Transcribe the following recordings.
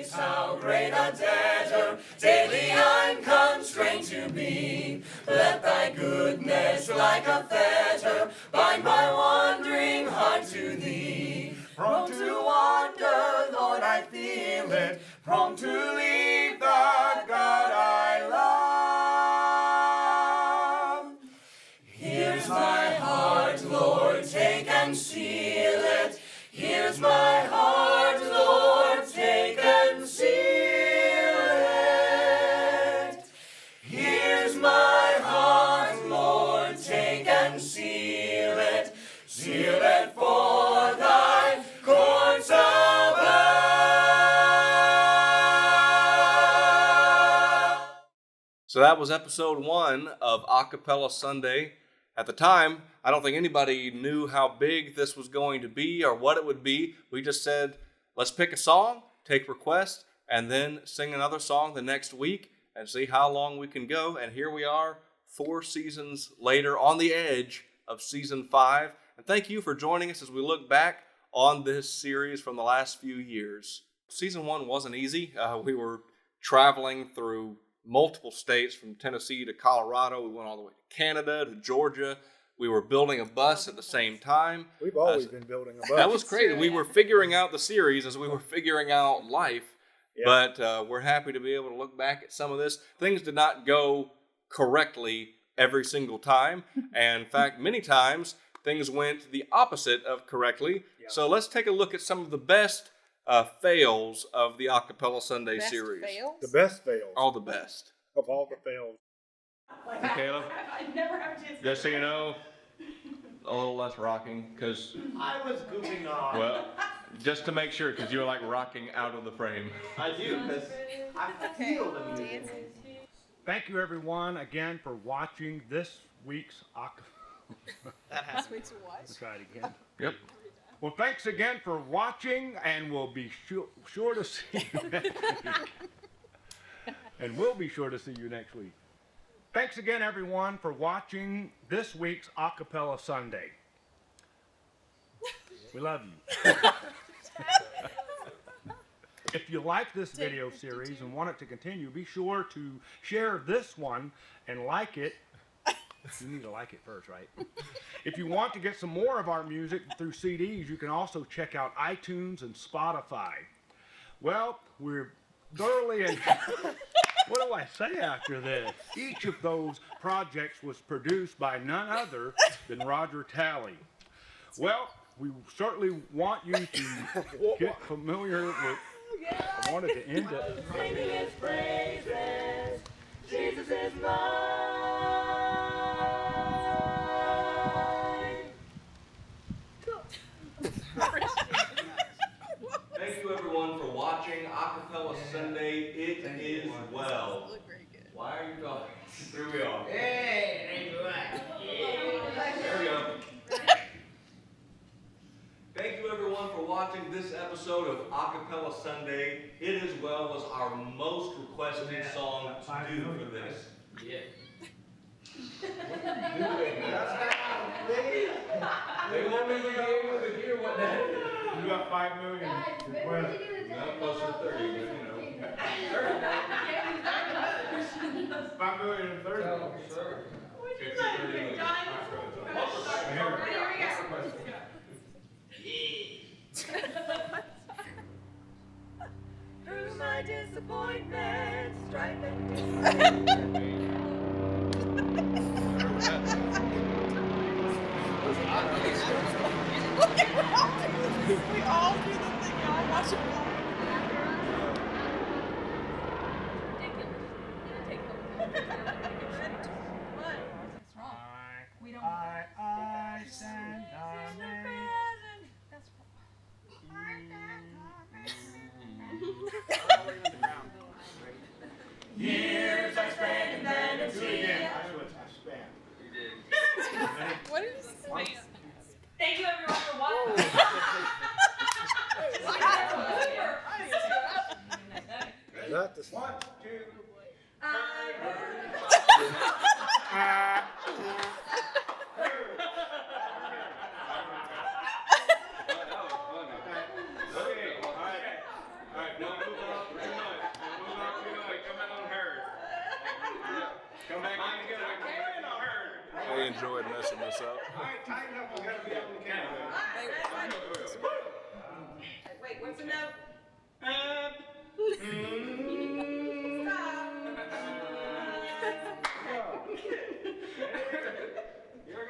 grace, how great a debtor daily I'm constrained to be. Let thy goodness like a fetter bind my wandering heart to thee. Prone to wander, Lord, I feel it, prone to leave the God I love. Here's my heart, Lord, take and seal it. Here's my heart, Lord, take and seal it. Here's my heart, Lord, take and seal it. Seal it for thy courts above. So that was episode 1 of A Cappella Sunday. At the time, I don't think anybody knew how big this was going to be or what it would be. We just said, let's pick a song, take requests, and then sing another song the next week and see how long we can go. And here we are, 4 seasons later, on the edge of season 5. And thank you for joining us as we look back on this series from the last few years. Season 1 wasn't easy. We were traveling through multiple states, from Tennessee to Colorado. We went all the way to Canada, to Georgia. We were building a bus at the same time. We've always been building a bus. That was crazy. We were figuring out the series as we were figuring out life. Yeah. But we're happy to be able to look back at some of this. Things did not go correctly every single time. And in fact, many times, things went the opposite of correctly. Yeah. So let's take a look at some of the best fails of the A Cappella Sunday series. Fails? The best fails. All the best. Of all the fails. Hey, Caleb, I never have a chance to just so you know, a little less rocking, because, I was goofing off. well, just to make sure, because you're like rocking out of the frame. I do, because I feel the music. Thank you, everyone, again for watching this week's This week's what? Let's try it again. Yep. Well, thanks again for watching, and we'll be sure to see you next week. And we'll be sure to see you next week. Thanks again, everyone, for watching this week's A Cappella Sunday. We love you. If you like this video series and want it to continue, be sure to share this one and like it. You need to like it first, right? If you want to get some more of our music through CDs, you can also check out iTunes and Spotify. Well, we're thoroughly what do I say after this? Each of those projects was produced by none other than Roger Talley. Well, we certainly want you to get familiar with... I wanted to end it. Singing his praises, Jesus is mine. Thank you, everyone, for watching A Cappella Sunday. It is well. Why are you going? Here we are. Hey, There we go. Thank you, everyone, for watching this episode of A Cappella Sunday. It Is Well was our most requested song to do for this. Yeah. They won't be able to hear what that is. You got 5 million requests. No, closer to 30, but you know. 5 million and 30. Oh, sure. 50, 30. Through my disappointment, strife and We all do the thing, y'all. Watch it. I stand amazed. years I spent in vanity. What is this? Thank you everyone for watching. Not the 1, 2. I Okay, all right. All right, now move on. really enjoyed messing this up. All right, tighten up. We gotta be on the camera. Wait, what's the note?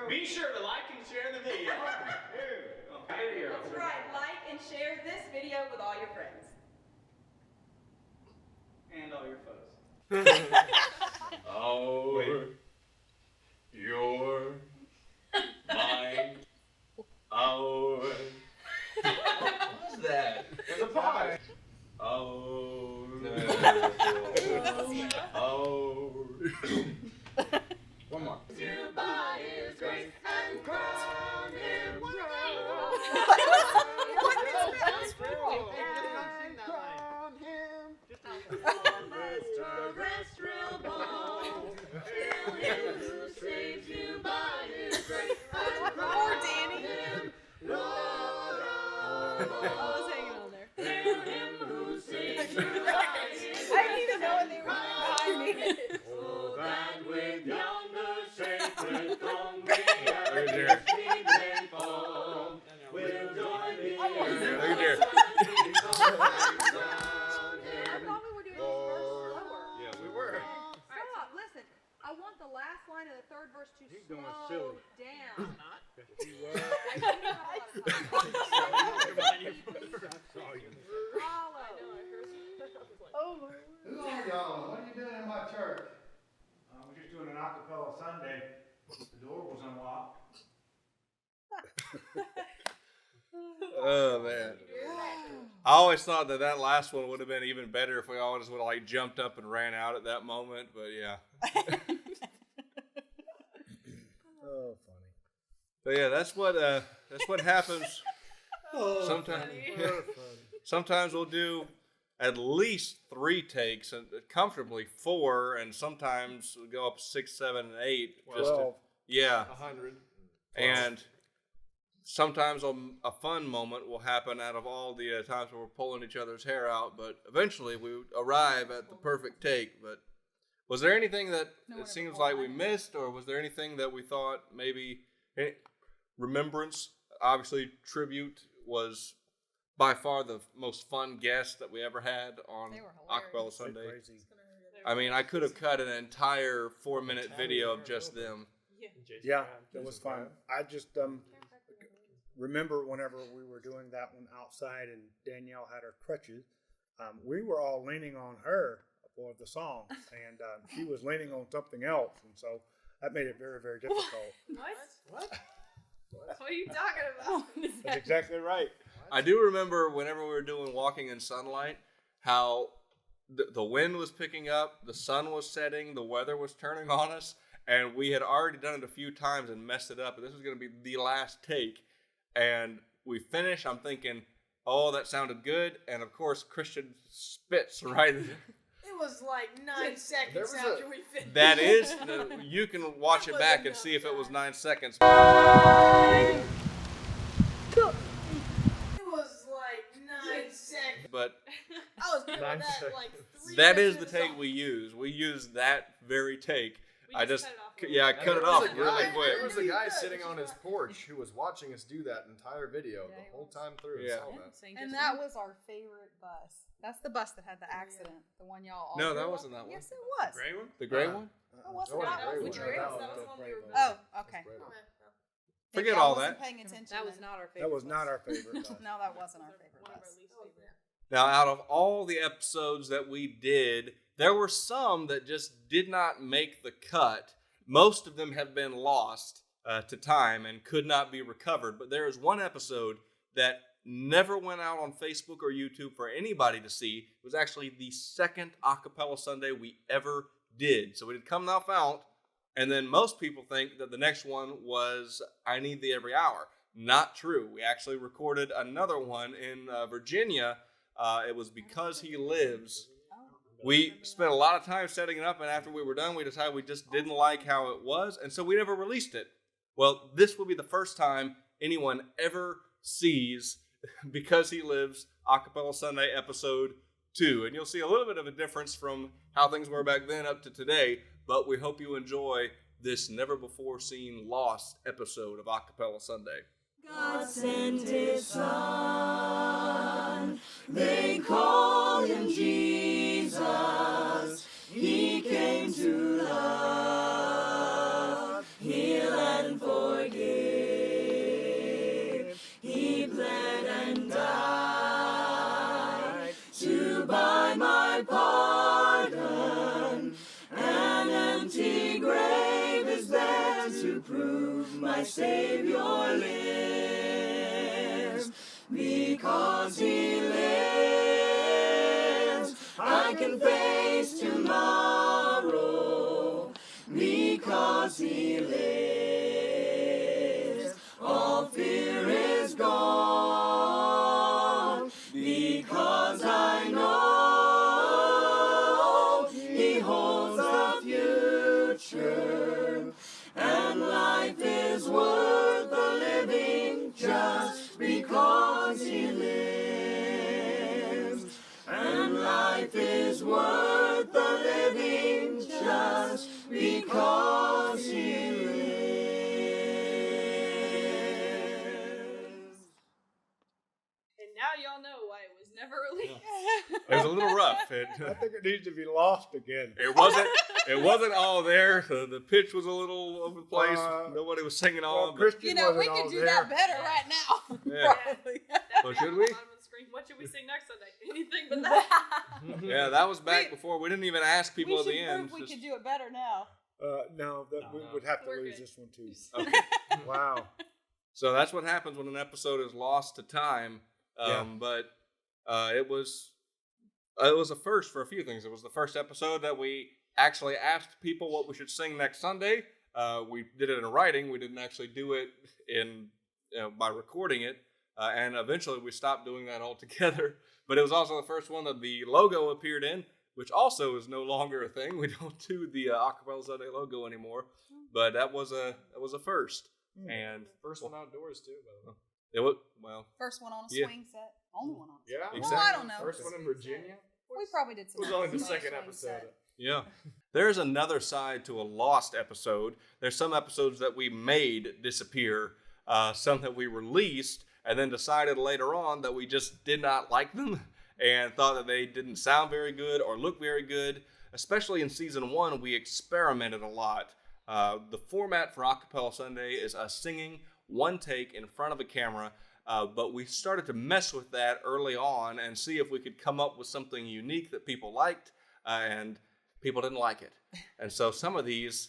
Be sure to like and share the video. That's right. Like and share this video with all your friends. And all your photos. Your, mine, our. What was that? There's a pause. Oh. Oh. One more. By his grace and crown him. Poor Danny. I was hanging on there. I didn't even know when they were behind me. Oh, that with yonder sacred throne we Look at there. will join the Look at there. I thought we were doing this verse slower. Yeah, we were. Stop, listen. I want the last line of the third verse to He's going slow silly. down. Who's on y'all? What are you doing in my church? We're just doing an A Cappella Sunday. The door was unlocked. Oh man. I always thought that last one would have been even better if we all just would have like jumped up and ran out at that moment, but yeah. Oh, funny. But yeah, that's what happens. Sometimes, sometimes we'll do at least 3 takes and comfortably 4, and sometimes we'll go up 6, 7, and 8. Just to, 12. yeah, 100. and sometimes a fun moment will happen out of all the times where we're pulling each other's hair out. But eventually we arrive at the perfect take. But was there anything that it seems like we missed, or was there anything that we thought maybe remembrance? Obviously, tribute was by far the most fun guest that we ever had on They were A Cappella hilarious. Sunday. Crazy. I mean, I could have cut an entire 4-minute video of just them. Yeah, it was fun. I just remember whenever we were doing that one outside and Danielle had her crutches, we were all leaning on her for the song, and she was leaning on something else, and so that made it very, very difficult. What? What are you talking about? That's exactly right. I do remember whenever we were doing Walking in Sunlight, how the wind was picking up, the sun was setting, the weather was turning on us, and we had already done it a few times and messed it up, and this was going to be the last take. And we finish, I'm thinking, oh, that sounded good, and of course, Christian spits right in. It was like 9 seconds after we finished. That is, you can watch it back and see if it was 9 seconds. It was like 9 seconds. But I was doing 9 that seconds. like 3 that is minutes the into take song. we use. We use that very take. I just, cut it off. yeah, I cut it off There really quick. was a guy sitting on his porch who was watching us do that entire video the whole time through. Yeah. Saw that. And that was our favorite bus. That's the bus that had the accident. The one y'all all No, grew that up wasn't that in. one. Yes, it was. One? The gray one? Oh, wasn't That that was one? Gray One. That was one we were Oh, okay. Forget Maybe I all wasn't that. paying attention. That was then. not our favorite. That was not our favorite bus. No, that wasn't our favorite One of our bus. least favorite. Now, out of all the episodes that we did, there were some that just did not make the cut. Most of them have been lost to time and could not be recovered. But there is one episode that never went out on Facebook or YouTube for anybody to see. It was actually the second A Cappella Sunday we ever did. So it had come out, and then most people think that the next one was I Need Thee Every Hour. Not true. We actually recorded another one in Virginia. It was Because He Lives. We spent a lot of time setting it up, and after we were done, we decided we just didn't like how it was, and so we never released it. Well, this will be the first time anyone ever sees Because He Lives A Cappella Sunday episode 2, and you'll see a little bit of a difference from how things were back then up to today, but we hope you enjoy this never-before-seen Lost episode of A Cappella Sunday. God sent his son, they call him Jesus. He came to love, heal and forgive. He bled and died to buy my pardon. An empty grave is there to prove my Savior lives. Because he lives, I can face tomorrow. Because he lives, all fear is gone. Because I know he holds the future, and life is worth the living just because he lives. And life is worth the living just because he lives. And now y'all know why it was never released. It was a little rough. I think it needs to be lost again. It wasn't all there. The pitch was a little over the place. Nobody was singing Well, all. But, Christian You know, we wasn't could all do there. that better right now. Yeah. Probably. oh, should we? Bottom of the screen. What should we sing next Sunday? Anything but that. Yeah, that was back before. We didn't even ask people We at should the end. prove we Just- could do it better now. No, we would have to We're lose good. this one too. Okay. Wow. So that's what happens when an episode is lost to time. Yeah. But it was a first for a few things. It was the first episode that we actually asked people what we should sing next Sunday. We did it in writing. We didn't actually do it by recording it. And eventually we stopped doing that altogether. But it was also the first one that the logo appeared in, which also is no longer a thing. We don't do the A Cappella Sunday logo anymore. But that was a first. And First one outdoors too, by the way. it was First one on a Yeah. swing set. Only one on a swing Yeah. set. Exactly. Well, I don't know. First one in Virginia. We probably did It some. was only the some second swing episode. set. Yeah. There's another side to a lost episode. There's some episodes that we made disappear, some that we released, and then decided later on that we just did not like them and thought that they didn't sound very good or look very good. Especially in season 1, we experimented a lot. The format for A Cappella Sunday is us singing one take in front of a camera, but we started to mess with that early on and see if we could come up with something unique that people liked, and people didn't like it. And so some of these,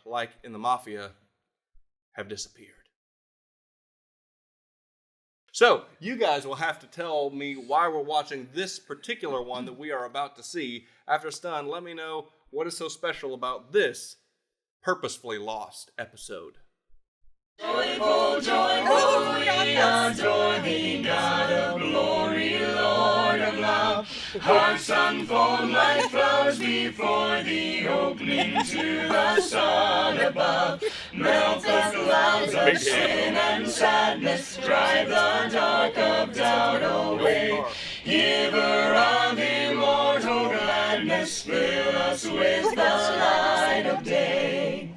like in the Mafia, have disappeared. So you guys will have to tell me why we're watching this particular one that we are about to see. After it's done, let me know what is so special about this purposefully lost episode. Joyful, joyful, we adore thee, God of glory, Lord of love. Hearts unfold like flowers before thee, opening to the sun above. Melt the clouds of sin and sadness, drive the dark of doubt away. Giver of immortal gladness, fill us with the light of day.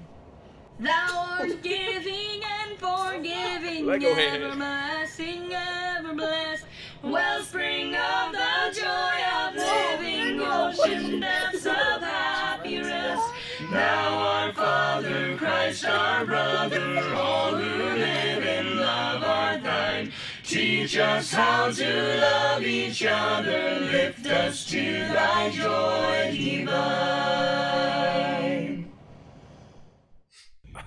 Thou art giving and forgiving, Let go ahead. everlasting, ever blessed, wellspring of the joy of living, ocean depths of happy rest. Thou our Father, Christ our brother, all who live in love are thine. Teach us how to love each other, lift us to thy joy divine.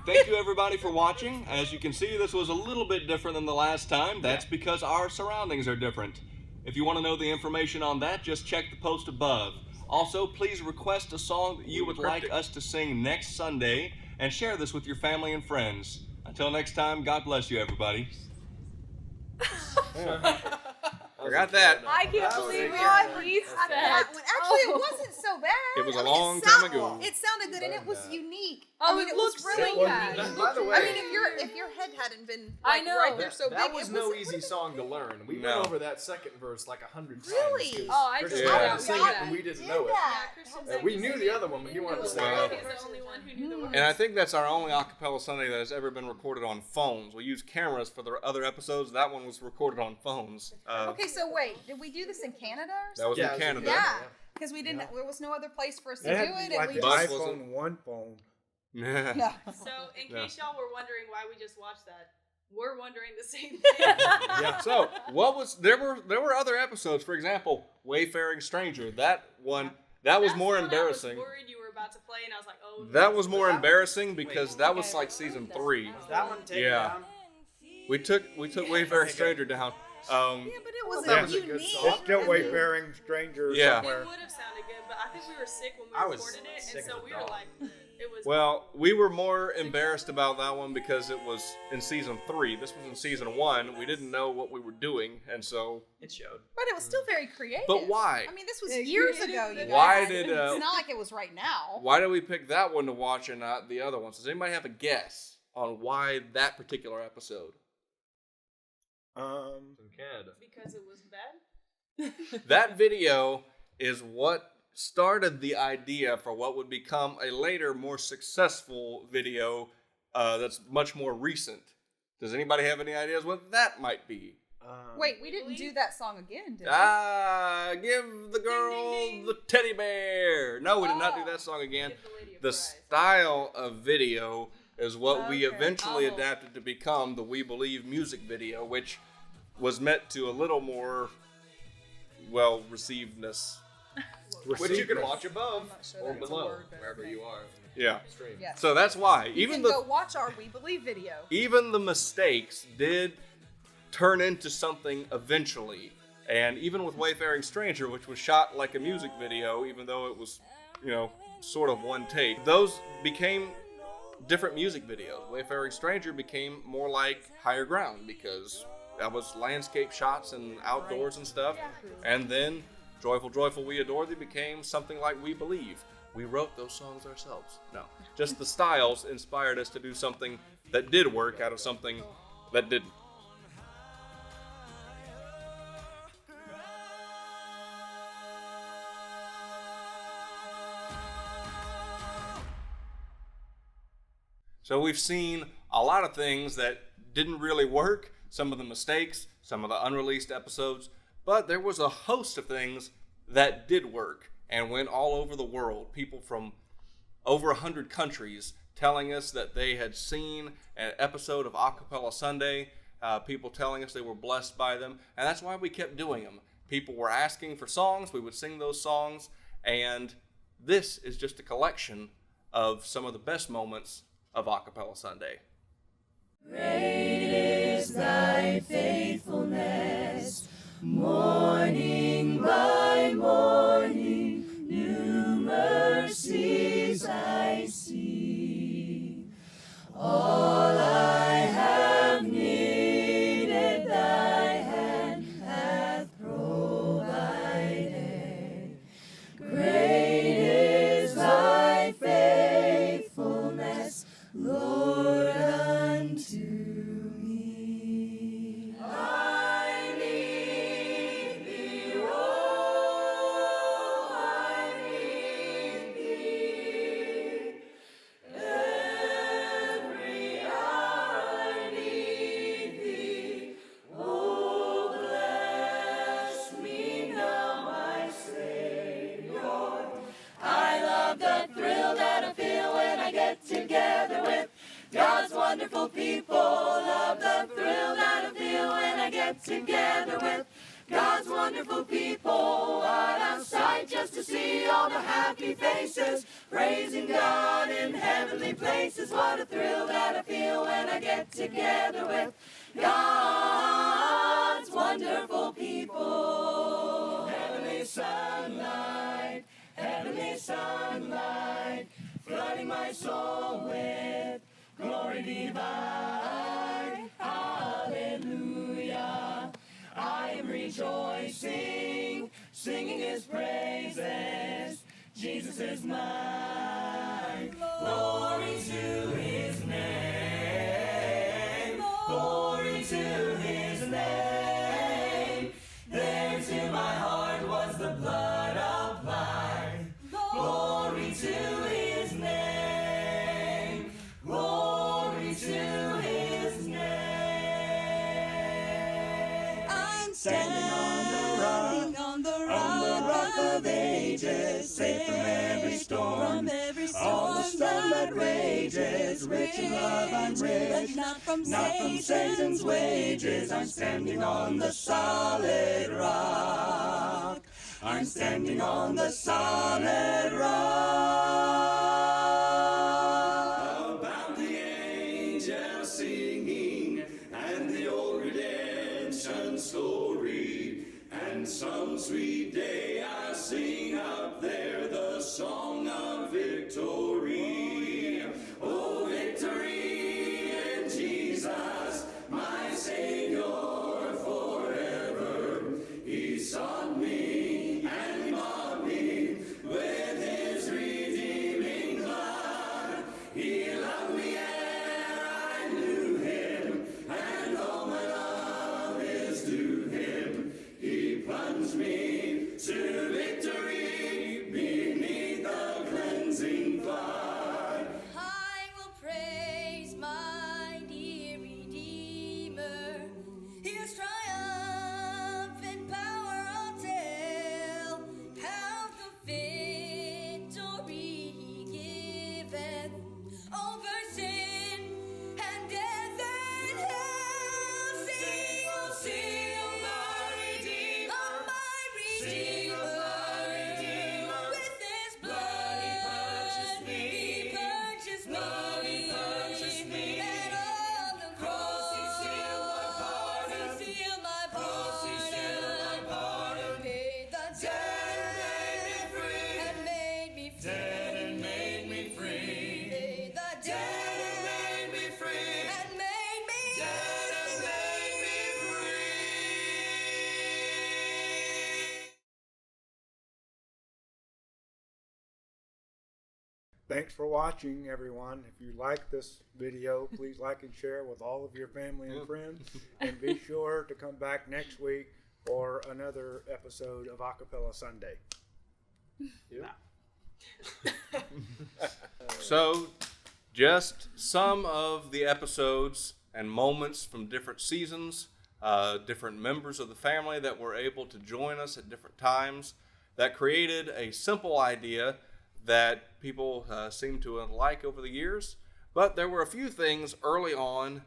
Thank you everybody for watching. As you can see, this was a little bit different than the last time. That's because our surroundings are different. If you want to know the information on that, just check the post above. Also, please request a song that you would like us to sing next Sunday and share this with your family and friends. Until next time, God bless you everybody. Forgot that. I can't That was believe a we good had That one. Actually, it wasn't so bad. It was a I mean, long it time sound- ago. It sounded good and it was Bad. unique. Oh, I mean, it was looks really so unique. bad. By the way, I mean, if your head hadn't been I like, know. right there so that big, was it no was easy song to learn. We No. went over that second verse like 100 times. Really? 'cause Oh, I Christian just wanted forgot to sing it that. and we didn't Did know it. that. We knew the other one, but he wanted to sing Wow. the other He's one. the only one who knew the words. And I think that's our only A Cappella Sunday that has ever been recorded on phones. We use cameras for the other episodes. That one was recorded on phones. Okay, so wait, did we do this in Canada or That was something? Yeah, in it was in Canada. Yeah, because we didn't. There was no other place for us to It do had it, and like we the Bus just. wasn't- iPhone 1 phone. Yeah. Yeah. So, in Yeah. case y'all were wondering why we just watched that, we're wondering the same thing. Yeah. So what was there were other episodes. For example, Wayfaring Stranger. That one that was That's more the one embarrassing. I was worried you were about to play, and I was like, oh. That was more embarrassing because that was like season 3. That one taken Yeah. down. We took Wayfaring Stranger down. Yeah, but it was That was a good unique. song. It's still Wayfaring Stranger Yeah. somewhere. It would have sounded good, but I think we were sick when we I was recorded it, sick and so as a we were dog. like, it was. Well, we were more embarrassed about that one because it was in season 3. This was in season 1. We didn't know what we were doing, and so. It showed. But it was still very creative. But why? I mean, this was Yeah, years creative, ago. You but- guys. Why did It's not like it was right now. why did we pick that one to watch and not the other ones? Does anybody have a guess on why that particular episode? From Canada. because it was bad. That video is what started the idea for what would become a later, more successful video that's much more recent. Does anybody have any ideas what that might be? Wait, we didn't do that song again, did we? Give the girl Ding, ding, ding. the teddy bear. No, we did not do that song again. Give the lady a The prize. style of video is what we Okay. eventually Oh. adapted to become the We Believe music video, which was meant to a little more well receivedness. Which you can watch above I'm not sure or that's a below, word, but wherever okay. you are. Yeah. Stream. Yes. So that's why You even can the go watch our We Believe video. even the mistakes did turn into something eventually. And even with Wayfaring Stranger, which was shot like a music video, even though it was, sort of one take, those became different music videos. Wayfaring Stranger became more like Higher Ground because that was landscape shots and outdoors and stuff. And then Joyful, Joyful, We Adore Thee became something like We Believe. We wrote those songs ourselves. No, just the styles inspired us to do something that did work out of something that didn't. So we've seen a lot of things that didn't really work, some of the mistakes, some of the unreleased episodes, but there was a host of things that did work and went all over the world. People from over 100 countries telling us that they had seen an episode of A Cappella Sunday, people telling us they were blessed by them, and that's why we kept doing them. People were asking for songs, we would sing those songs, and this is just a collection of some of the best moments of A Cappella Sunday. Great is thy faithfulness, morning by morning, new mercies I see. All I have needed, thy hand hath provided. Great is thy faithfulness, Lord, unto me. I need thee, oh, I need thee. Every hour I need thee. Oh, bless me now, my Savior. I love the thrill that I feel when I get together with God's wonderful people. Love the thrill that I feel when I get together with God's wonderful people. What a sight just to see all the happy faces, praising God in heavenly places. What a thrill that I feel when I get together with God's wonderful people. Heavenly sunlight, flooding my soul with glory divine. Hallelujah, I am rejoicing singing his praises. Jesus is mine. Glory to his name. Glory to his name. There to my heart was the blood applied. Glory to his name. Glory to his name. I'm standing on the rock of ages, safe from every storm, all the storm that rages, rich in love I'm rich, not from Satan's wages. I'm standing on the solid rock. I'm standing on the solid rock. About the angels singing and the old redemption story, and some sweet day I'll sing up there the song of victory. Oh, victory in Jesus, my Savior forever. He sought me and he bought me with his redeeming blood. He loved me ere I knew him, and all my love is to him. He plunged me to victory beneath the cleansing flood. I will praise my dear Redeemer. His triumphant power I'll tell, how the victory he giveth over sin and death and hell. Sing, oh, sing, my Redeemer, with his blood he purchased me. And on the cross he sealed my pardon. Paid the debt and made me free. Paid the debt and made me free. Thanks for watching, everyone. If you like this video, please like and share with all of your family and friends. And be sure to come back next week for another episode of A Cappella Sunday. So, just some of the episodes and moments from different seasons, different members of the family that were able to join us at different times, that created a simple idea that people seem to like over the years. But there were a few things early on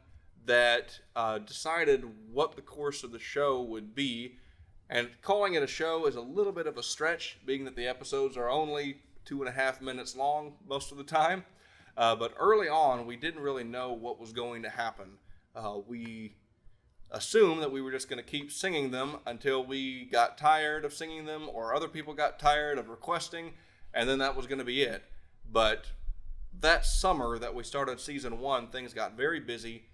that decided what the course of the show would be. And calling it a show is a little bit of a stretch, being that the episodes are only 2.5 minutes long most of the time. But early on, we didn't really know what was going to happen. We assumed that we were just going to keep singing them until we got tired of singing them, or other people got tired of requesting, and then that was going to be it. But that summer that we started season 1, things got very busy.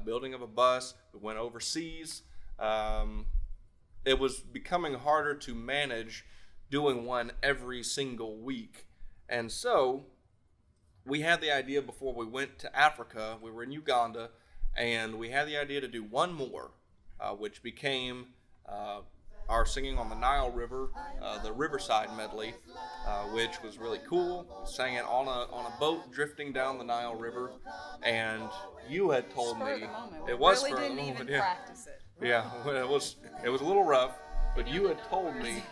Building of a bus, we went overseas. It was becoming harder to manage doing one every single week. And so we had the idea before we went to Africa. We were in Uganda, and we had the idea to do one more, which became our singing on the Nile River, the Riverside medley, which was really cool. We sang it on a boat drifting down the Nile River, and you had told Spur of me the moment. it was really spur of the didn't moment, even yeah. practice it. Yeah, well, it was a little rough, but you had told me.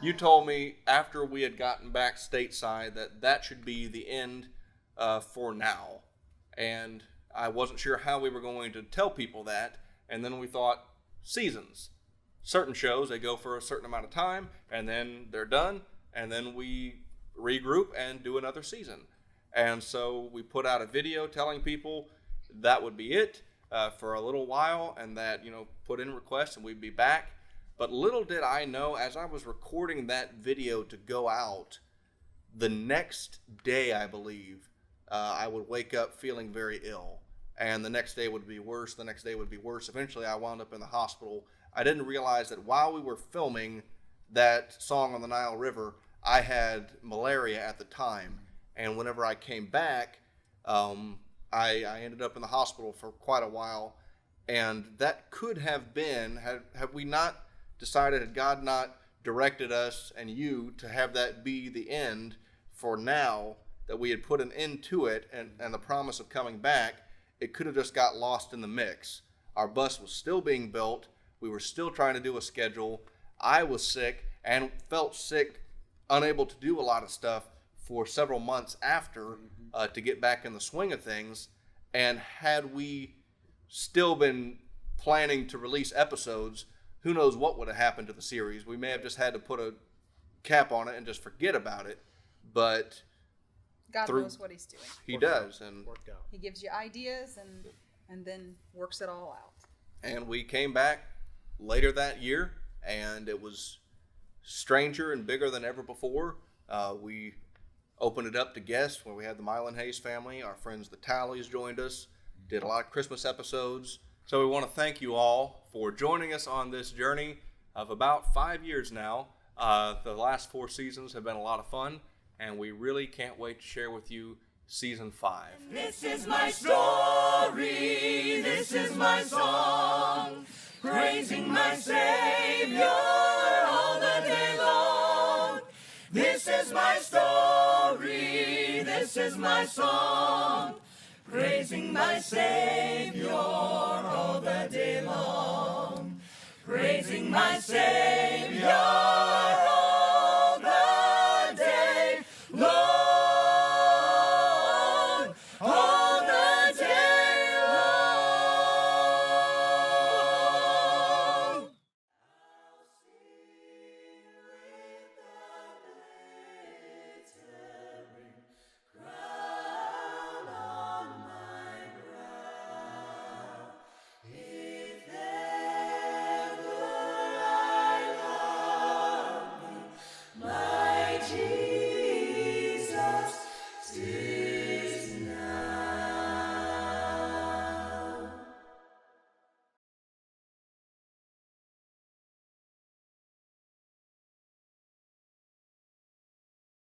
You told me after we had gotten back stateside that should be the end for now, and I wasn't sure how we were going to tell people that. And then we thought, seasons. Certain shows, they go for a certain amount of time, and then they're done, and then we regroup and do another season. And so we put out a video telling people that would be it for a little while, and that, put in requests and we'd be back. But little did I know, as I was recording that video to go out, the next day, I believe, I would wake up feeling very ill. And the next day would be worse, the next day would be worse. Eventually, I wound up in the hospital. I didn't realize that while we were filming that song on the Nile River, I had malaria at the time. And whenever I came back, I ended up in the hospital for quite a while. And that could have been, had we not decided, had God not directed us and you to have that be the end for now, that we had put an end to it and the promise of coming back, it could have just got lost in the mix. Our bus was still being built. We were still trying to do a schedule. I was sick and felt sick, unable to do a lot of stuff for several months after to get back in the swing of things. And had we still been planning to release episodes, who knows what would have happened to the series. We may have just had to put a cap on it and just forget about it. But God knows what he's doing. He does, and Worked out. He gives you ideas and then works it all out. And we came back later that year, and it was stranger and bigger than ever before. We opened it up to guests where we had the Mylan Hayes family. Our friends the Tallies joined us, did a lot of Christmas episodes. So we want to thank you all for joining us on this journey of about 5 years now. The last 4 seasons have been a lot of fun, and we really can't wait to share with you season 5. This is my story, this is my song, praising my Savior all the day long. This is my story, this is my song, praising my Savior all the day long. Praising my Savior.